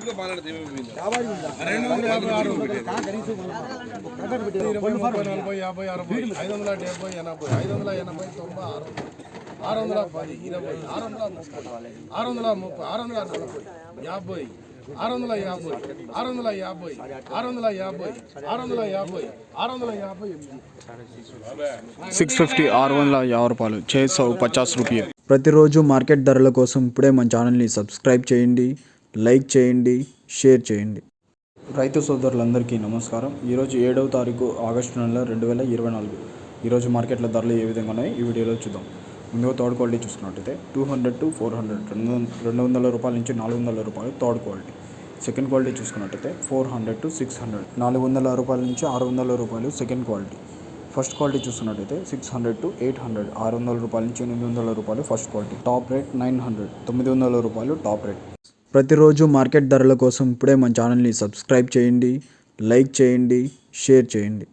₹650 ప్రతిరోజు మార్కెట్ ధరల కోసం ఇప్పుడే మన ఛానల్ని సబ్స్క్రైబ్ చేయండి, లైక్ చేయండి, షేర్ చేయండి. రైతు సోదరులందరికీ నమస్కారం. ఈరోజు 7వ తారీఖు ఆగస్టు నెల 2024. ఈరోజు మార్కెట్లో ధరలు ఏ విధంగా ఉన్నాయి ఈ వీడియోలో చూద్దాం. ముందుగా థర్డ్ క్వాలిటీ చూసుకున్నట్టయితే 200 to 400 ₹200 నుంచి ₹400 థర్డ్ క్వాలిటీ. సెకండ్ క్వాలిటీ చూసుకున్నట్టయితే 400 to 600 ₹400 నుంచి ₹600 సెకండ్ క్వాలిటీ. ఫస్ట్ క్వాలిటీ చూసుకున్నట్టయితే 600 to 800 ₹600 నుంచి ₹800 first quality. Top rate 900 ₹900 top rate. ప్రతిరోజు మార్కెట్ ధరల కోసం ఇప్పుడే మన ఛానల్ని సబ్స్క్రైబ్ చేయండి, లైక్ చేయండి, షేర్ చేయండి.